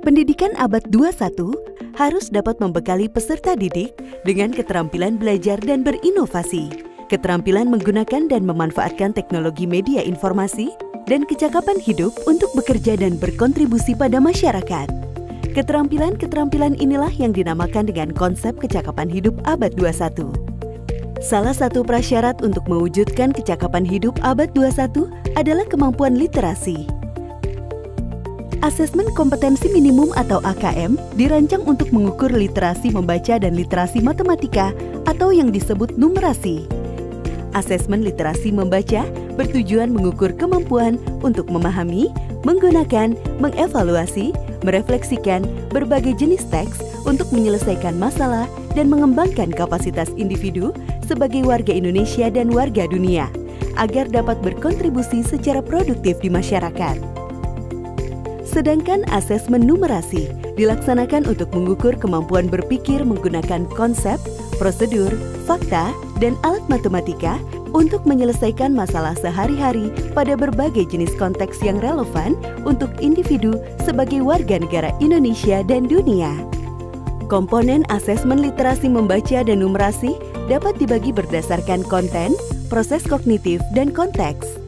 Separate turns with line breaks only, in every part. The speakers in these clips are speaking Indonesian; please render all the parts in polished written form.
Pendidikan abad 21 harus dapat membekali peserta didik dengan keterampilan belajar dan berinovasi, keterampilan menggunakan dan memanfaatkan teknologi media informasi, dan kecakapan hidup untuk bekerja dan berkontribusi pada masyarakat. Keterampilan-keterampilan inilah yang dinamakan dengan konsep kecakapan hidup abad 21. Salah satu prasyarat untuk mewujudkan kecakapan hidup abad 21 adalah kemampuan literasi. Asesmen kompetensi minimum atau AKM dirancang untuk mengukur literasi membaca dan literasi matematika atau yang disebut numerasi. Asesmen literasi membaca bertujuan mengukur kemampuan untuk memahami, menggunakan, mengevaluasi, merefleksikan berbagai jenis teks untuk menyelesaikan masalah dan mengembangkan kapasitas individu sebagai warga Indonesia dan warga dunia, agar dapat berkontribusi secara produktif di masyarakat. Sedangkan asesmen numerasi dilaksanakan untuk mengukur kemampuan berpikir menggunakan konsep, prosedur, fakta, dan alat matematika untuk menyelesaikan masalah sehari-hari pada berbagai jenis konteks yang relevan untuk individu sebagai warga negara Indonesia dan dunia. Komponen asesmen literasi membaca dan numerasi dapat dibagi berdasarkan konten, proses kognitif, dan konteks.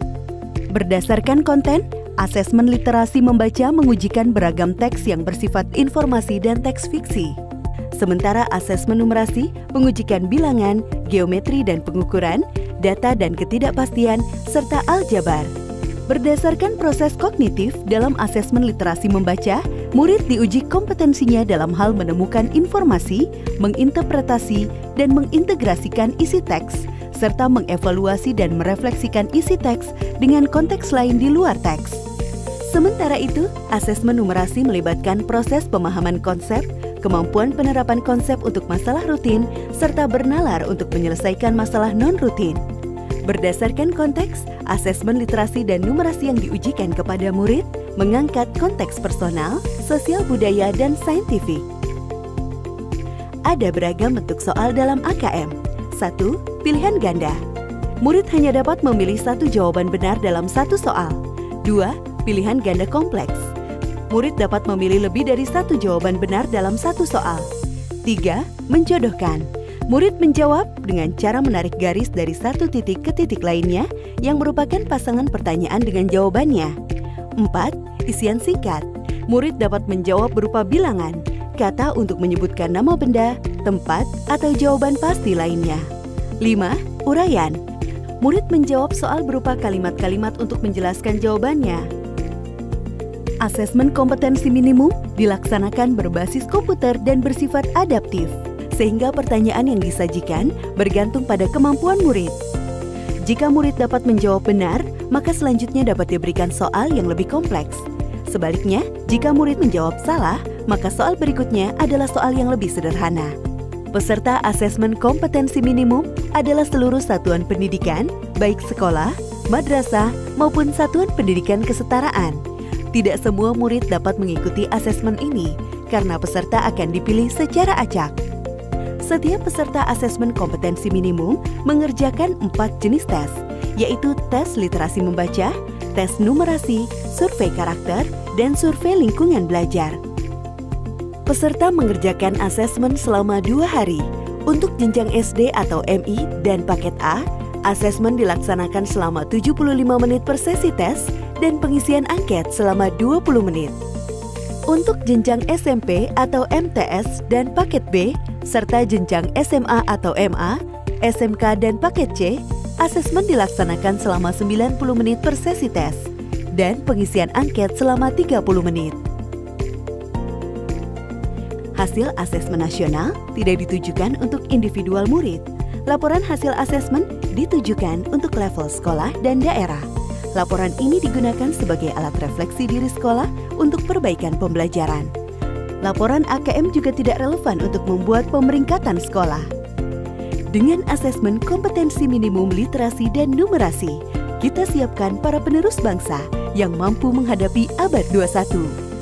Berdasarkan konten, asesmen literasi membaca mengujikan beragam teks yang bersifat informasi dan teks fiksi. Sementara asesmen numerasi mengujikan bilangan, geometri dan pengukuran, data dan ketidakpastian, serta aljabar. Berdasarkan proses kognitif dalam asesmen literasi membaca, murid diuji kompetensinya dalam hal menemukan informasi, menginterpretasi, dan mengintegrasikan isi teks, serta mengevaluasi dan merefleksikan isi teks dengan konteks lain di luar teks. Sementara itu, asesmen numerasi melibatkan proses pemahaman konsep, kemampuan penerapan konsep untuk masalah rutin, serta bernalar untuk menyelesaikan masalah non-rutin. Berdasarkan konteks, asesmen literasi dan numerasi yang diujikan kepada murid mengangkat konteks personal, sosial budaya, dan saintifik. Ada beragam bentuk soal dalam AKM. 1. Pilihan ganda. Murid hanya dapat memilih satu jawaban benar dalam satu soal. 2. Pilihan ganda kompleks. Murid dapat memilih lebih dari satu jawaban benar dalam satu soal. 3. Menjodohkan. Murid menjawab dengan cara menarik garis dari satu titik ke titik lainnya yang merupakan pasangan pertanyaan dengan jawabannya. 4. Isian singkat. Murid dapat menjawab berupa bilangan, kata untuk menyebutkan nama benda, tempat, atau jawaban pasti lainnya. 5. Uraian. Murid menjawab soal berupa kalimat-kalimat untuk menjelaskan jawabannya. Asesmen kompetensi minimum dilaksanakan berbasis komputer dan bersifat adaptif, sehingga pertanyaan yang disajikan bergantung pada kemampuan murid. Jika murid dapat menjawab benar, maka selanjutnya dapat diberikan soal yang lebih kompleks. Sebaliknya, jika murid menjawab salah, maka soal berikutnya adalah soal yang lebih sederhana. Peserta asesmen kompetensi minimum adalah seluruh satuan pendidikan, baik sekolah, madrasah, maupun satuan pendidikan kesetaraan. Tidak semua murid dapat mengikuti asesmen ini, karena peserta akan dipilih secara acak. Setiap peserta asesmen kompetensi minimum mengerjakan 4 jenis tes, yaitu tes literasi membaca, tes numerasi, survei karakter, dan survei lingkungan belajar. Peserta mengerjakan asesmen selama 2 hari. Untuk jenjang SD atau MI dan paket A, asesmen dilaksanakan selama 75 menit per sesi tes dan pengisian angket selama 20 menit. Untuk jenjang SMP atau MTS dan paket B, serta jenjang SMA atau MA, SMK dan paket C, asesmen dilaksanakan selama 90 menit per sesi tes dan pengisian angket selama 30 menit. Hasil asesmen nasional tidak ditujukan untuk individual murid. Laporan hasil asesmen ditujukan untuk level sekolah dan daerah. Laporan ini digunakan sebagai alat refleksi diri sekolah untuk perbaikan pembelajaran. Laporan AKM juga tidak relevan untuk membuat pemeringkatan sekolah. Dengan asesmen kompetensi minimum literasi dan numerasi, kita siapkan para penerus bangsa yang mampu menghadapi abad 21.